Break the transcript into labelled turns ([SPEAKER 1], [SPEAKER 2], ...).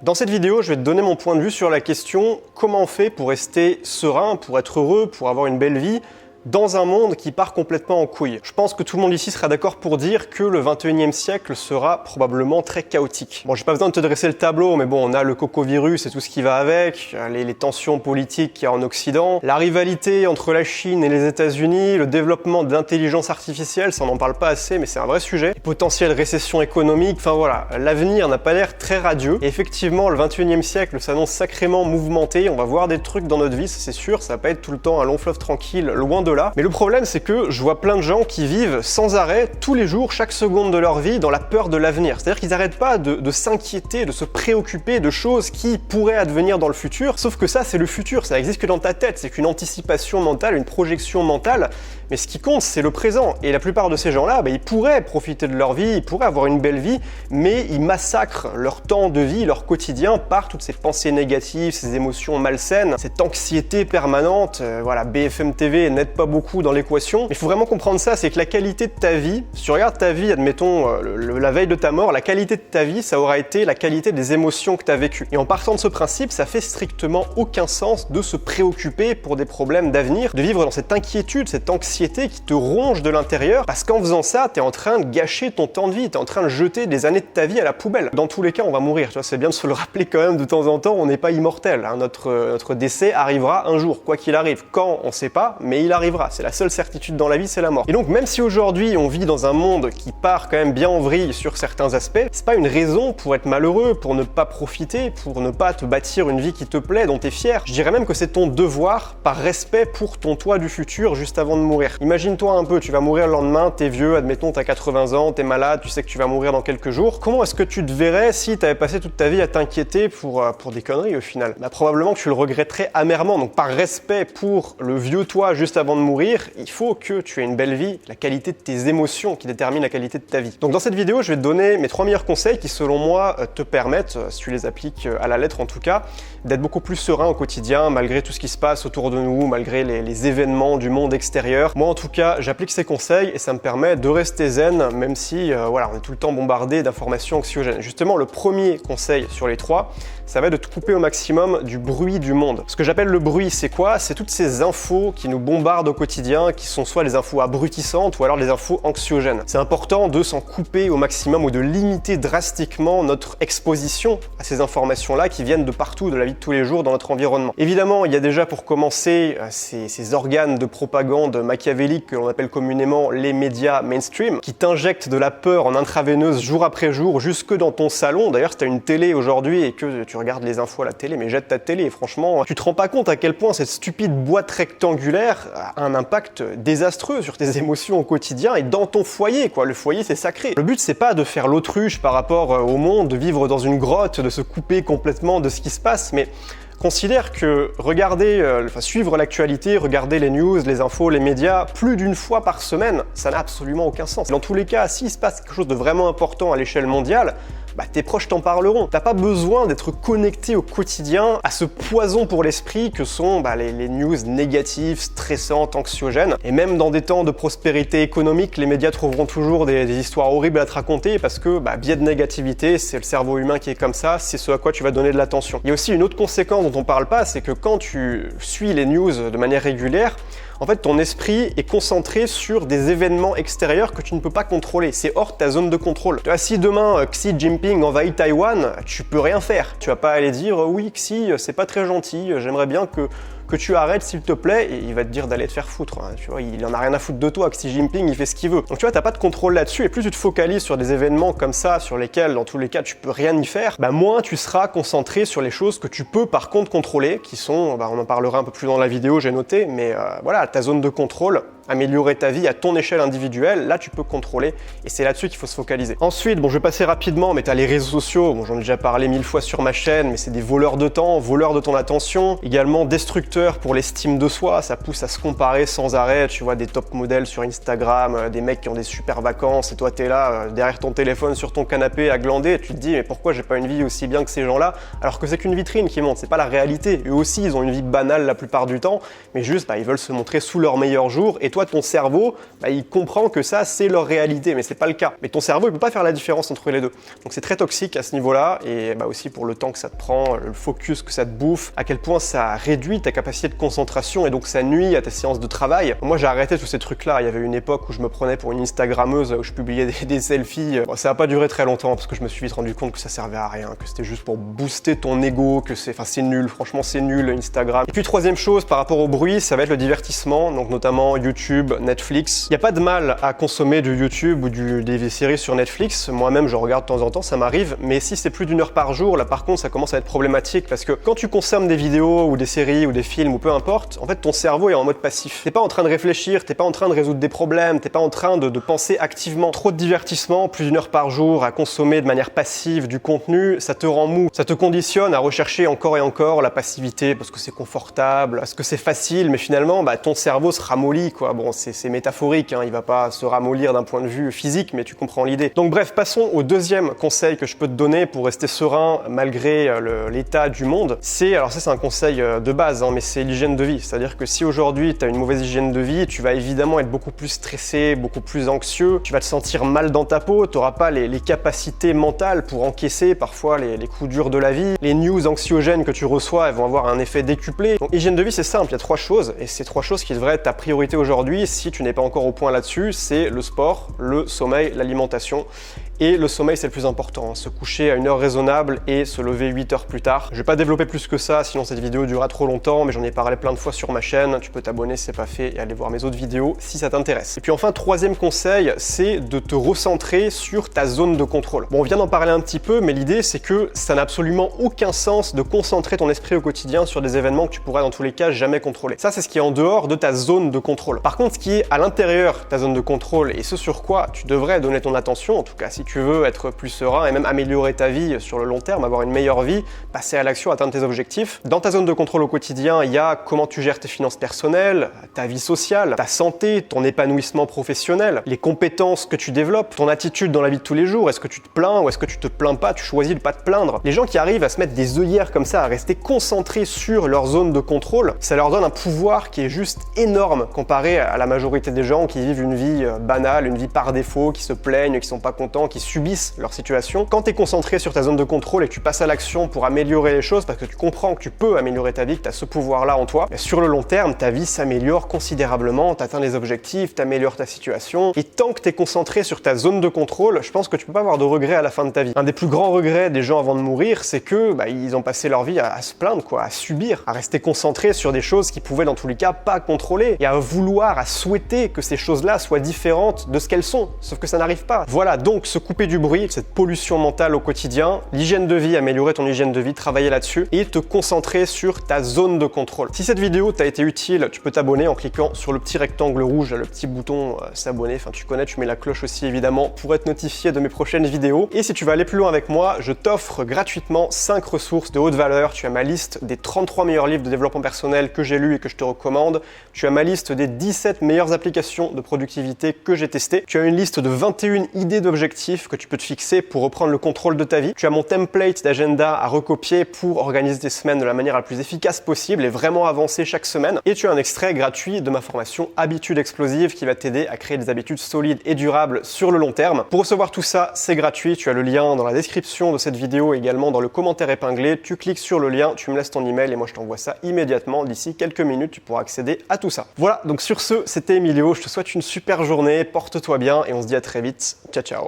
[SPEAKER 1] Dans cette vidéo, je vais te donner mon point de vue sur la question comment on fait pour rester serein, pour être heureux, pour avoir une belle vie dans un monde qui part complètement en couille. Je pense que tout le monde ici sera d'accord pour dire que le 21e siècle sera probablement très chaotique. Bon, j'ai pas besoin de te dresser le tableau, mais bon, on a le cocovirus et tout ce qui va avec, les tensions politiques qu'il y a en Occident, la rivalité entre la Chine et les États-Unis, le développement de l'intelligence artificielle, ça on n'en parle pas assez, mais c'est un vrai sujet, les potentielles récessions économiques, enfin voilà, l'avenir n'a pas l'air très radieux. Et effectivement, le 21e siècle s'annonce sacrément mouvementé, on va voir des trucs dans notre vie, c'est sûr, ça va pas être tout le temps un long fleuve tranquille, loin de là. Mais le problème, c'est que je vois plein de gens qui vivent sans arrêt, tous les jours, chaque seconde de leur vie, dans la peur de l'avenir. C'est-à-dire qu'ils n'arrêtent pas de s'inquiéter, de se préoccuper de choses qui pourraient advenir dans le futur. Sauf que ça, c'est le futur, ça n'existe que dans ta tête. C'est qu'une anticipation mentale, une projection mentale. Mais ce qui compte, c'est le présent. Et la plupart de ces gens-là, ils pourraient profiter de leur vie, ils pourraient avoir une belle vie, mais ils massacrent leur temps de vie, leur quotidien, par toutes ces pensées négatives, ces émotions malsaines, cette anxiété permanente. Voilà, BFM TV n'aide pas beaucoup dans l'équation. Mais il faut vraiment comprendre ça, c'est que la qualité de ta vie, si tu regardes ta vie, admettons, la veille de ta mort, la qualité de ta vie, ça aura été la qualité des émotions que tu as vécues. Et en partant de ce principe, ça fait strictement aucun sens de se préoccuper pour des problèmes d'avenir, de vivre dans cette inquiétude, cette anxiété qui te ronge de l'intérieur, parce qu'en faisant ça, tu es en train de gâcher ton temps de vie, tu es en train de jeter des années de ta vie à la poubelle. Dans tous les cas, on va mourir, tu vois, c'est bien de se le rappeler quand même de temps en temps, on n'est pas immortel, hein. Notre décès arrivera un jour, quoi qu'il arrive. Quand, on sait pas, mais il arrivera. C'est la seule certitude dans la vie, c'est la mort. Et donc, même si aujourd'hui, on vit dans un monde qui part quand même bien en vrille sur certains aspects, c'est pas une raison pour être malheureux, pour ne pas profiter, pour ne pas te bâtir une vie qui te plaît, dont tu es fier. Je dirais même que c'est ton devoir, par respect pour ton toi du futur, juste avant de mourir. Imagine-toi un peu, tu vas mourir le lendemain, t'es vieux, admettons t'as 80 ans, t'es malade, tu sais que tu vas mourir dans quelques jours. Comment est-ce que tu te verrais si t'avais passé toute ta vie à t'inquiéter pour des conneries au final? Probablement que tu le regretterais amèrement. Donc par respect pour le vieux toi juste avant de mourir, il faut que tu aies une belle vie, la qualité de tes émotions qui détermine la qualité de ta vie. Donc dans cette vidéo, je vais te donner mes 3 meilleurs conseils qui selon moi te permettent, si tu les appliques à la lettre en tout cas, d'être beaucoup plus serein au quotidien malgré tout ce qui se passe autour de nous, malgré les événements du monde extérieur. Moi en tout cas, j'applique ces conseils et ça me permet de rester zen même si voilà, on est tout le temps bombardé d'informations anxiogènes. Justement, le premier conseil sur les 3, ça va être de te couper au maximum du bruit du monde. Ce que j'appelle le bruit, c'est quoi? C'est toutes ces infos qui nous bombardent au quotidien, qui sont soit les infos abrutissantes ou alors les infos anxiogènes. C'est important de s'en couper au maximum ou de limiter drastiquement notre exposition à ces informations-là qui viennent de partout, de la vie de tous les jours dans notre environnement. Évidemment, il y a déjà pour commencer ces organes de propagande machiavélique que l'on appelle communément les médias mainstream, qui t'injectent de la peur en intraveineuse jour après jour jusque dans ton salon. D'ailleurs, si tu as une télé aujourd'hui et que tu regardes les infos à la télé, mais jette ta télé, et franchement, tu te rends pas compte à quel point cette stupide boîte rectangulaire a un impact désastreux sur tes émotions au quotidien et dans ton foyer, quoi. Le foyer, c'est sacré. Le but, c'est pas de faire l'autruche par rapport au monde, de vivre dans une grotte, de se couper complètement de ce qui se passe, mais considère que suivre l'actualité, regarder les news, les infos, les médias, plus d'une fois par semaine, ça n'a absolument aucun sens. Dans tous les cas, s'il se passe quelque chose de vraiment important à l'échelle mondiale, tes proches t'en parleront. T'as pas besoin d'être connecté au quotidien à ce poison pour l'esprit que sont les news négatives, stressantes, anxiogènes. Et même dans des temps de prospérité économique, les médias trouveront toujours des histoires horribles à te raconter parce que biais de négativité, c'est le cerveau humain qui est comme ça, c'est ce à quoi tu vas donner de l'attention. Il y a aussi une autre conséquence dont on parle pas, c'est que quand tu suis les news de manière régulière, en fait, ton esprit est concentré sur des événements extérieurs que tu ne peux pas contrôler. C'est hors de ta zone de contrôle. Si demain Xi Jinping envahit Taïwan, tu peux rien faire. Tu vas pas aller dire oui Xi, c'est pas très gentil, j'aimerais bien que tu arrêtes s'il te plaît, et il va te dire d'aller te faire foutre. Hein. Tu vois, il en a rien à foutre de toi, Xi Jinping, il fait ce qu'il veut. Donc tu vois, t'as pas de contrôle là-dessus, et plus tu te focalises sur des événements comme ça, sur lesquels, dans tous les cas, tu peux rien y faire, moins tu seras concentré sur les choses que tu peux par contre contrôler, qui sont, on en parlera un peu plus dans la vidéo, j'ai noté, mais voilà, ta zone de contrôle, améliorer ta vie à ton échelle individuelle, là tu peux contrôler, et c'est là-dessus qu'il faut se focaliser. Ensuite, je vais passer rapidement, mais tu as les réseaux sociaux, j'en ai déjà parlé 1000 fois sur ma chaîne, mais c'est des voleurs de temps, voleurs de ton attention, également destructeurs pour l'estime de soi, ça pousse à se comparer sans arrêt, tu vois des top modèles sur Instagram, des mecs qui ont des super vacances, et toi t'es là, derrière ton téléphone, sur ton canapé, à glander, et tu te dis mais pourquoi j'ai pas une vie aussi bien que ces gens-là, alors que c'est qu'une vitrine qui montre, c'est pas la réalité. Eux aussi, ils ont une vie banale la plupart du temps, mais juste, ils veulent se montrer sous leur meilleur jour, et toi toi, ton cerveau, il comprend que ça, c'est leur réalité, mais c'est pas le cas. Mais ton cerveau, il peut pas faire la différence entre les deux. Donc c'est très toxique à ce niveau-là, et aussi pour le temps que ça te prend, le focus que ça te bouffe, à quel point ça réduit ta capacité de concentration, et donc ça nuit à tes séances de travail. Moi, j'ai arrêté tous ces trucs-là. Il y avait une époque où je me prenais pour une Instagrammeuse, où je publiais des selfies. Bon, ça n'a pas duré très longtemps, parce que je me suis vite rendu compte que ça servait à rien, que c'était juste pour booster ton ego, que c'est nul, franchement c'est nul Instagram. Et puis troisième chose par rapport au bruit, ça va être le divertissement, donc notamment YouTube, Netflix. Il n'y a pas de mal à consommer du YouTube ou des séries sur Netflix, moi-même je regarde de temps en temps, ça m'arrive, mais si c'est plus d'1 heure par jour, là par contre ça commence à être problématique, parce que quand tu consommes des vidéos ou des séries ou des films ou peu importe, en fait ton cerveau est en mode passif. T'es pas en train de réfléchir, t'es pas en train de résoudre des problèmes, t'es pas en train de penser activement. Trop de divertissement, plus d'1 heure par jour à consommer de manière passive du contenu, ça te rend mou, ça te conditionne à rechercher encore et encore la passivité parce que c'est confortable, parce que c'est facile, mais finalement ton cerveau se ramollit quoi. Bon, c'est métaphorique, hein, il va pas se ramollir d'un point de vue physique, mais tu comprends l'idée. Donc bref, passons au deuxième conseil que je peux te donner pour rester serein malgré l'état du monde. Alors ça c'est un conseil de base, hein, mais c'est l'hygiène de vie. C'est-à-dire que si aujourd'hui tu as une mauvaise hygiène de vie, tu vas évidemment être beaucoup plus stressé, beaucoup plus anxieux, tu vas te sentir mal dans ta peau, tu n'auras pas les capacités mentales pour encaisser parfois les coups durs de la vie. Les news anxiogènes que tu reçois, elles vont avoir un effet décuplé. Donc hygiène de vie c'est simple, il y a 3 choses, et ces 3 choses qui devraient être ta priorité aujourd'hui si tu n'es pas encore au point là-dessus, c'est le sport, le sommeil, l'alimentation. Et le sommeil, c'est le plus important, hein. Se coucher à une heure raisonnable et se lever 8 heures plus tard. Je vais pas développer plus que ça, sinon cette vidéo durera trop longtemps, mais j'en ai parlé plein de fois sur ma chaîne. Tu peux t'abonner si c'est pas fait et aller voir mes autres vidéos si ça t'intéresse. Et puis enfin, troisième conseil, c'est de te recentrer sur ta zone de contrôle. Bon, on vient d'en parler un petit peu, mais l'idée, c'est que ça n'a absolument aucun sens de concentrer ton esprit au quotidien sur des événements que tu pourrais dans tous les cas jamais contrôler. Ça, c'est ce qui est en dehors de ta zone de contrôle. Par contre, ce qui est à l'intérieur de ta zone de contrôle et ce sur quoi tu devrais donner ton attention, en tout cas si tu veux être plus serein et même améliorer ta vie sur le long terme, avoir une meilleure vie, passer à l'action, atteindre tes objectifs. Dans ta zone de contrôle au quotidien, il y a comment tu gères tes finances personnelles, ta vie sociale, ta santé, ton épanouissement professionnel, les compétences que tu développes, ton attitude dans la vie de tous les jours. Est-ce que tu te plains ou est-ce que tu te plains pas, tu choisis de pas te plaindre. Les gens qui arrivent à se mettre des œillères comme ça, à rester concentrés sur leur zone de contrôle, ça leur donne un pouvoir qui est juste énorme comparé à la majorité des gens qui vivent une vie banale, une vie par défaut, qui se plaignent, qui sont pas contents, qui subissent leur situation. Quand tu es concentré sur ta zone de contrôle et que tu passes à l'action pour améliorer les choses parce que tu comprends que tu peux améliorer ta vie, que tu as ce pouvoir-là en toi, sur le long terme, ta vie s'améliore considérablement, tu atteins les objectifs, tu améliores ta situation. Et tant que tu es concentré sur ta zone de contrôle, je pense que tu peux pas avoir de regrets à la fin de ta vie. Un des plus grands regrets des gens avant de mourir, c'est que ils ont passé leur vie à se plaindre, à subir, à rester concentrés sur des choses qu'ils pouvaient dans tous les cas pas contrôler et à vouloir, à souhaiter que ces choses-là soient différentes de ce qu'elles sont. Sauf que ça n'arrive pas. Voilà, donc se couper du bruit, cette pollution mentale au quotidien, l'hygiène de vie, améliorer ton hygiène de vie, travailler là-dessus et te concentrer sur ta zone de contrôle. Si cette vidéo t'a été utile, tu peux t'abonner en cliquant sur le petit rectangle rouge, le petit bouton s'abonner, enfin tu connais, tu mets la cloche aussi évidemment pour être notifié de mes prochaines vidéos. Et si tu veux aller plus loin avec moi, je t'offre gratuitement 5 ressources de haute valeur. Tu as ma liste des 33 meilleurs livres de développement personnel que j'ai lus et que je te recommande. Tu as ma liste des 17 meilleures applications de productivité que j'ai testées. Tu as une liste de 21 idées d'objectifs que tu peux te fixer pour reprendre le contrôle de ta vie. Tu as mon template d'agenda à recopier pour organiser tes semaines de la manière la plus efficace possible et vraiment avancer chaque semaine. Et tu as un extrait gratuit de ma formation Habitudes explosives qui va t'aider à créer des habitudes solides et durables sur le long terme. Pour recevoir tout ça, c'est gratuit. Tu as le lien dans la description de cette vidéo et également dans le commentaire épinglé. Tu cliques sur le lien, tu me laisses ton email et moi je t'envoie ça immédiatement. D'ici quelques minutes, tu pourras accéder à tout ça. Voilà, donc sur ce, c'était Emilio. Je te souhaite une super journée, porte-toi bien et on se dit à très vite. Ciao, ciao.